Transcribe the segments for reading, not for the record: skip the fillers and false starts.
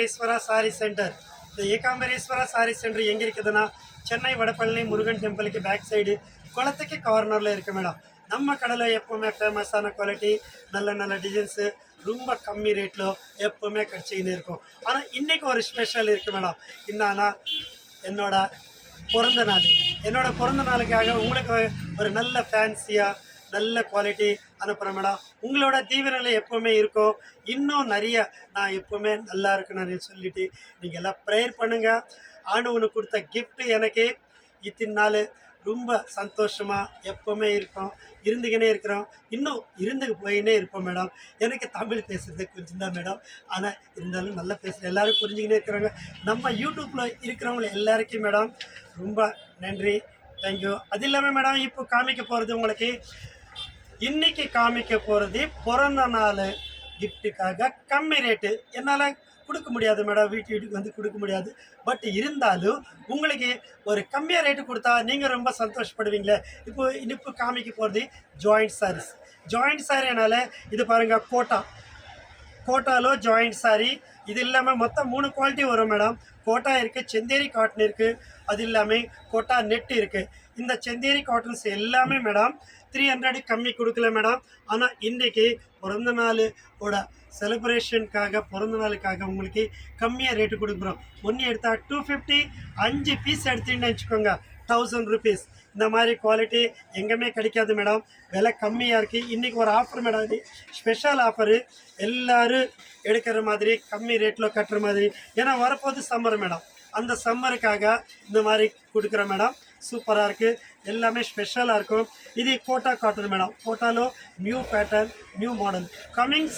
Ekambareswara sorry centre. இந்த Ekambareswara sorry centre எங்கே இருக்குதுன்னா, சென்னை வடபழனி முருகன் டெம்பிளுக்கு பேக் சைடு குளத்துக்கு கார்னரில் இருக்குது மேடம். நம்ம கடையில் எப்போவுமே ஃபேமஸான குவாலிட்டி, நல்ல நல்ல டிசைன்ஸு, ரொம்ப கம்மி ரேட்டில் எப்போவுமே கிடச்சிக்கின்னு இருக்கும். ஆனால் இன்றைக்கி ஒரு ஸ்பெஷல் இருக்குது மேடம். என்னன்னா, என்னோட பிறந்த நாள். என்னோட பிறந்த நாளுக்காக உங்களுக்கு ஒரு நல்ல ஃபேன்சியாக நல்ல குவாலிட்டி அனுப்புகிறேன் மேடம். உங்களோட தீவிரங்கள் எப்போவுமே இருக்கும். இன்னும் நிறைய நான் எப்போவுமே நல்லா இருக்குன்னு சொல்லிவிட்டு நீங்கள் எல்லாம் ப்ரேயர் பண்ணுங்கள். ஆண்டவனுக்கு கொடுத்த கிஃப்ட்டு எனக்கு இத்தனை நாள் ரொம்ப சந்தோஷமாக எப்போவுமே இருக்கோம், இருந்துக்கினே இருக்கிறோம், இன்னும் இருந்துக்கு போயினே இருப்போம் மேடம். எனக்கு தமிழ் பேசுகிறது கொஞ்சம் தான் மேடம், ஆனால் இருந்தாலும் நல்லா பேசுகிறேன், எல்லோரும் புரிஞ்சுக்கினே இருக்கிறாங்க. நம்ம யூடியூப்பில் இருக்கிறவங்க எல்லாருக்கும் மேடம் ரொம்ப நன்றி, தேங்க்யூ. அது இல்லாமல் மேடம் இப்போ காமிக்க போகிறது உங்களுக்கு, இன்றைக்கி காமிக்க போகிறது பிறந்த நாள் கிஃப்ட்டுக்காக கம்மி ரேட்டு. என்னால் கொடுக்க முடியாது மேடம், வீட்டுக்கு வந்து கொடுக்க முடியாது. பட் இருந்தாலும் உங்களுக்கு ஒரு கம்மியாக ரேட்டு கொடுத்தா நீங்கள் ரொம்ப சந்தோஷப்படுவீங்களே. இப்போ காமிக்க போகிறது ஜாயிண்ட் சாரீஸ். ஜாயிண்ட் சாரினால இது பாருங்கள், கோட்டாலோ ஜாயிண்ட் சாரி. இது இல்லாமல் மொத்தம் 3 குவாலிட்டி வரும் மேடம். கோட்டா இருக்குது, செந்தேரி காட்டன் இருக்குது, அது இல்லாமல் கோட்டா நெட் இருக்குது. இந்த செந்தேரி காட்டன்ஸ் எல்லாமே மேடம் 300 கம்மி கொடுக்கல மேடம். ஆனால் இன்றைக்கி பிறந்த நாளோட செலிப்ரேஷனுக்காக, பிறந்த நாளுக்காக உங்களுக்கு கம்மியாக ரேட்டு கொடுக்குறோம். ஒன்று எடுத்தால் 250, 5 பீஸ் எடுத்துன்னு வச்சுக்கோங்க 1000 ருபீஸ். இந்த மாதிரி குவாலிட்டி எங்கேயுமே கிடைக்காது மேடம், விலை கம்மியாக இருக்குது. இன்றைக்கி ஒரு ஆஃபர் மேடம், இது ஸ்பெஷல் ஆஃபரு, எல்லோரும் எடுக்கிற மாதிரி கம்மி ரேட்டில் கட்டுற மாதிரி. ஏன்னா வரப்போது சம்மர் மேடம், அந்த சம்மருக்காக இந்த மாதிரி கொடுக்குறேன் மேடம். சூப்பராக இருக்குது, எல்லாமே ஸ்பெஷலாக இருக்கும். இது கோட்டா காட்டன் மேடம். கோட்டாலோ new pattern, new model, coming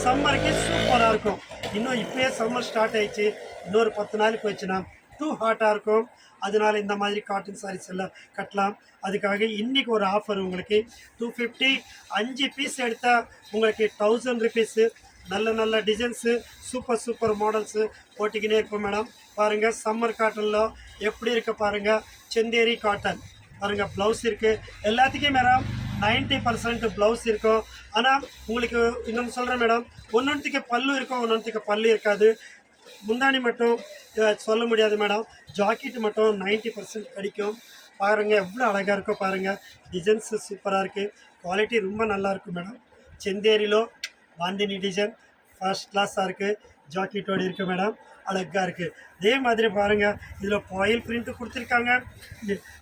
சம்மருக்கு சூப்பராக இருக்கும். இன்னும் இப்போயே சம்மர் ஸ்டார்ட் ஆகிடுச்சு, இன்னொரு 10 நாள் போயிடுச்சுன்னா டூ ஹாட்டாக இருக்கும். அதனால் இந்த மாதிரி காட்டன் சாரீஸ் எல்லாம் கட்டலாம். அதுக்காக இன்றைக்கி ஒரு ஆஃபர் உங்களுக்கு 250, 5 பீஸ் எடுத்தால் உங்களுக்கு 1000 ருபீஸு. நல்ல நல்ல டிசைன்ஸு, சூப்பர் மாடல்ஸு போட்டிக்கினே இருக்கும் மேடம். பாருங்கள் சம்மர் காட்டனில் எப்படி இருக்க பாருங்கள். செந்தேரி காட்டன் பாருங்கள், ப்ளவுஸ் இருக்குது எல்லாத்துக்கும் மேடம். 90% ப்ளவுஸ் இருக்கும். ஆனால் உங்களுக்கு இன்னொன்று சொல்கிறேன் மேடம், ஒன்றொன்றுக்கு பல்லு இருக்கும், ஒன்றொன்றுக்கு பல்லு இருக்காது. முந்தானி மட்டும் சொல்ல முடியாது மேடம். ஜாக்கெட் மட்டும் 90% கிடைக்கும். பாருங்கள் எவ்வளோ அழகாக இருக்கும் பாருங்கள். டிசைன்ஸு சூப்பராக இருக்குது, குவாலிட்டி ரொம்ப நல்லாயிருக்கும் மேடம். செந்தேரியிலோ பாந்தினி டிசைன் ஃபர்ஸ்ட் கிளாஸாக இருக்குது, ஜாக்கெட்டோடு இருக்குது மேடம், அழகாக இருக்குது. அதே மாதிரி பாருங்கள், இதில் பாயில் பிரிண்ட்டு கொடுத்துருக்காங்க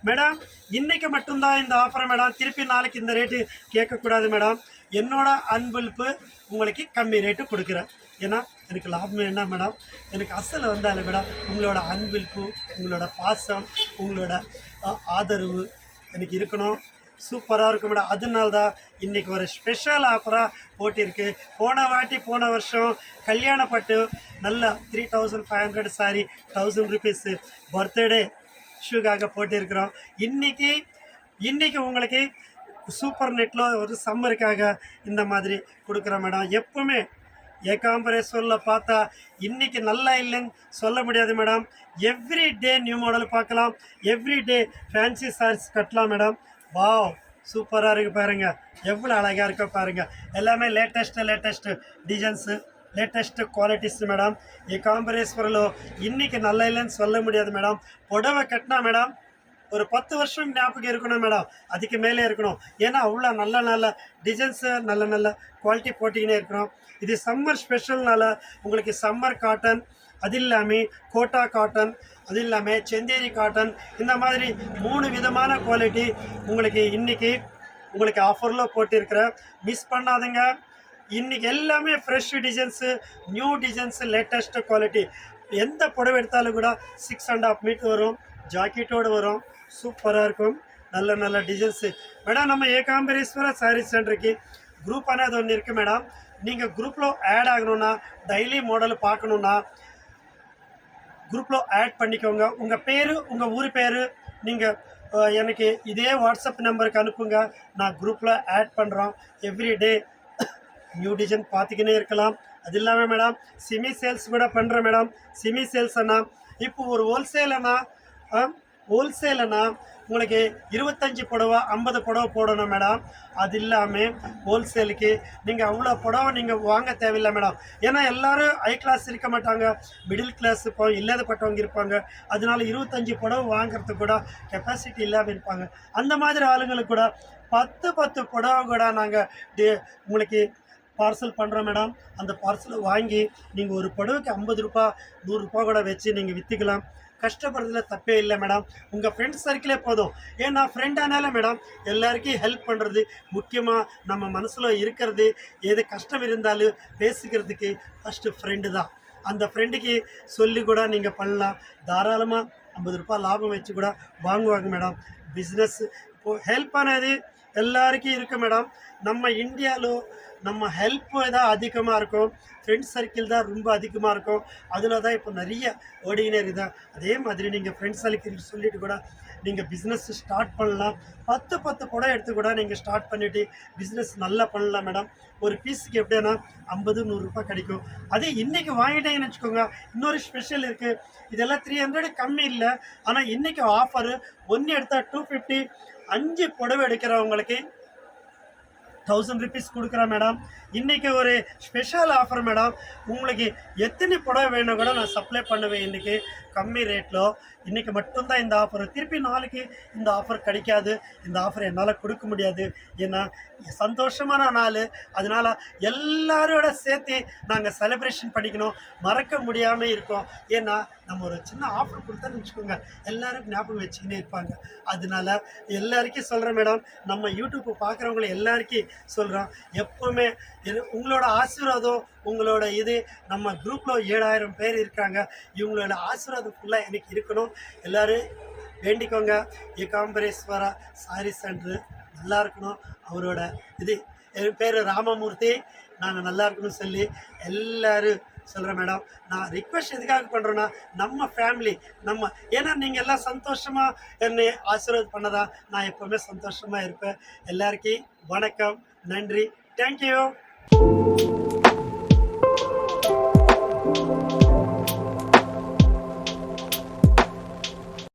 மேடம். இன்றைக்கி மட்டும்தான் இந்த ஆஃபர் மேடம், திருப்பி நாளைக்கு இந்த ரேட்டு கேட்கக்கூடாது மேடம். என்னோடய அன்பளிப்பு உங்களுக்கு கம்மி ரேட்டு கொடுக்குறேன். ஏன்னா எனக்கு லாபம் என்ன மேடம், எனக்கு அசல் வந்தால மேடம் உங்களோட அன்பளிப்பு, உங்களோட பாசம், உங்களோட ஆதரவு எனக்கு இருக்கணும். சூப்பராக இருக்கும் மேடம். அதனால தான் இன்றைக்கி ஒரு ஸ்பெஷல் ஆஃபராக போட்டிருக்கு. போன வருஷம் கல்யாணப்பட்டு நல்ல 3500 சாரி 1000 ருபீஸு பர்த்டே ஷூக்காக போட்டிருக்கிறோம். இன்றைக்கி உங்களுக்கு சூப்பர் நெட்டில் ஒரு சம்மருக்காக இந்த மாதிரி கொடுக்குறோம் மேடம். எப்போவுமே ஏகாம்பரேஸ்வரில் பார்த்தா இன்றைக்கி நல்லா இல்லைன்னு சொல்ல முடியாது madam. Every day new model பார்க்கலாம், எவ்ரி டே ஃபேன்சி சாரீஸ் கட்டலாம் மேடம். வாவ், சூப்பராக இருக்குது பாருங்கள், எவ்வளோ அழகாக இருக்க பாருங்கள். எல்லாமே latest designs, latest qualities madam. ஏகாம்பரேஸ்வரில் இன்றைக்கி நல்லா இல்லைன்னு சொல்ல முடியாது மேடம். புடவை கட்டினா மேடம் ஒரு 10 வருஷம் ஞாபகம் இருக்கணும் மேடம், அதுக்கு மேலே இருக்கணும். ஏன்னா அவ்வளோ நல்ல டிசைன்ஸு, நல்ல குவாலிட்டி போட்டிக்கினே இருக்கிறோம். இது சம்மர் ஸ்பெஷல்னால உங்களுக்கு சம்மர் காட்டன், அது இல்லாமல் கோட்டா காட்டன், அது இல்லாமல் செந்தேரி காட்டன், இந்த மாதிரி 3 விதமான குவாலிட்டி உங்களுக்கு இன்றைக்கி உங்களுக்கு ஆஃபரில் போட்டிருக்கிறேன். மிஸ் பண்ணாதுங்க. இன்றைக்கி எல்லாமே fresh designs, new designs, latest quality. எந்த புடவை எடுத்தாலும் கூட 6.5 மீட்டர் வரும், ஜாக்கெட்டோடு வரும், சூப்பராக இருக்கும். நல்ல டிசைன்ஸு மேடம். நம்ம ஏகாம்பரேஸ்வரா சாரீ சென்டருக்கு குரூப் అనేది ஒன்று இருக்குது மேடம். நீங்கள் குரூப்பில் ஆட் ஆகணுன்னா, டெய்லி மாடல் பார்க்கணுன்னா குரூப்பில் ஆட் பண்ணிக்கோங்க. உங்கள் பேர், உங்கள் ஊர் பேர் நீங்கள் எனக்கு இதே வாட்ஸ்அப் நம்பருக்கு அனுப்புங்க, நான் குரூப்பில் ஆட் பண்ணுறோம். எவ்ரி டே நியூ டிசைன் பார்த்துக்கினே இருக்கலாம். அது இல்லாமல் மேடம் சிமி சேல்ஸ் கூட பண்ணுறேன் மேடம். சிமி சேல்ஸ்னா இப்போ ஒரு ஹோல்சேல்னா ஹோல்சேலுனா உங்களுக்கு 25 புடவை 50 புடவை போடணும் மேடம். அது இல்லாமல் ஹோல்சேலுக்கு நீங்கள் அவ்வளோ புடவை நீங்கள் வாங்க தேவையில்லை மேடம். ஏன்னா எல்லோரும் ஹை கிளாஸ் இருக்க மாட்டாங்க, மிடில் கிளாஸ் இப்போ இல்லாதப்பட்டவங்க இருப்பாங்க. அதனால 25 புடவை வாங்குறதுக்கு கூட கெப்பாசிட்டி இல்லாமல் இருப்பாங்க. அந்த மாதிரி ஆளுங்களுக்கு கூட 10 புடவை கூட நாங்கள் உங்களுக்கு பார்சல் பண்ணுறோம் மேடம். அந்த பார்சலை வாங்கி நீங்கள் ஒரு புடவைக்கு 50 ரூபா 100 ரூபா கூட வச்சு நீங்கள் விற்றுக்கலாம். கஷ்டப்படுறதுல தப்பே இல்லை மேடம். உங்கள் ஃப்ரெண்ட்ஸ் சர்க்கிளே போதும். ஏன்னா ஃப்ரெண்டானால மேடம் எல்லாருக்கும் ஹெல்ப் பண்ணுறது முக்கியமாக நம்ம மனசில் இருக்கிறது. எது கஷ்டம் இருந்தாலும் பேசிக்கிறதுக்கு ஃபஸ்ட்டு ஃப்ரெண்டு தான். அந்த ஃப்ரெண்டுக்கு சொல்லி கூட நீங்கள் பண்ணலாம். தாராளமாக 50 ரூபா லாபம் வச்சு கூட வாங்குவாங்க மேடம். பிஸ்னஸ் இப்போது ஹெல்ப் ஆனது எல்லாருக்கும் இருக்குது மேடம். நம்ம இந்தியாவில் நம்ம ஹெல்ப்பு தான் அதிகமாக இருக்கும், ஃப்ரெண்ட்ஸ் சர்க்கிள் தான் ரொம்ப அதிகமாக இருக்கும். அதில் தான் இப்போ நிறைய ஓடினர் தான். அதே மாதிரி நீங்கள் ஃப்ரெண்ட்ஸ் சர்க்கிள் சொல்லிட்டு கூட நீங்கள் பிஸ்னஸ் ஸ்டார்ட் பண்ணலாம். 10 கூட எடுத்து கூட நீங்கள் ஸ்டார்ட் பண்ணிவிட்டு பிஸ்னஸ் நல்லா பண்ணலாம் மேடம். ஒரு பீஸுக்கு எப்படின்னா 50-100 ரூபா கிடைக்கும். அதே இன்றைக்கி வாங்கிட்டீங்கன்னு வச்சுக்கோங்க, இன்னொரு ஸ்பெஷல் இருக்குது. இதெல்லாம் 300 கம்மி இல்லை. ஆனால் இன்றைக்கி ஆஃபரு ஒன்று எடுத்தால் 250, 5 புடவை எடுக்கிறவங்களுக்கு 1000 ருபீஸ் கொடுக்குறேன் மேடம். இன்றைக்கி ஒரு ஸ்பெஷல் ஆஃபர் மேடம். உங்களுக்கு எத்தனை புடவை வேணும் கூட நான் சப்ளை பண்ணுவேன் இன்றைக்கி கம்மி ரேட்டில். இன்றைக்கி மட்டும்தான் இந்த ஆஃபர். திருப்பி நாளைக்கு இந்த ஆஃபர் கிடைக்காது. இந்த ஆஃபர் என்னால் கொடுக்க முடியாது. ஏன்னா சந்தோஷமான நாள், அதனால் எல்லாரோட சேர்த்து நாங்கள் செலிப்ரேஷன் பண்ணிக்கணும். மறக்க முடியாமல் இருக்கோம். ஏன்னா நம்ம ஒரு சின்ன ஆஃபர் கொடுத்தான்னு வச்சுக்கோங்க, எல்லோரும் ஞாபகம் வச்சுக்கினே இருப்பாங்க. அதனால எல்லாருக்கும் சொல்கிறேன் மேடம், நம்ம யூடியூப் பார்க்குறவங்கள எல்லாருக்கும் சொல்கிறோம், எப்போவுமே உங்களோட ஆசீர்வாதம், உங்களோட இது நம்ம குரூப்பில் 7000 பேர் இருக்காங்க. இவங்களோட ஆசீர்வாதம் ஃபுல்லாக எனக்கு இருக்கணும். எல்லோரும் வேண்டிக்கோங்க. ஏகாம்பரேஸ்வரா சாரி சென்டரு நல்லா இருக்கணும். அவரோட இது என் பேர் ராமமூர்த்தி. நாங்கள் நல்லா இருக்கணும்னு சொல்லி எல்லோரும் சொல்கிறேன் மேடம். நான் ரிக்வெஸ்ட் எதுக்காக பண்ணுறேன்னா, நம்ம ஃபேமிலி நம்ம, ஏன்னா நீங்கள் எல்லாம் சந்தோஷமாக என்னை ஆசீர்வாதம் பண்ணதான் நான் எப்போவுமே சந்தோஷமாக இருப்பேன். எல்லாருக்கும் வணக்கம், நன்றி, தேங்க்யூ.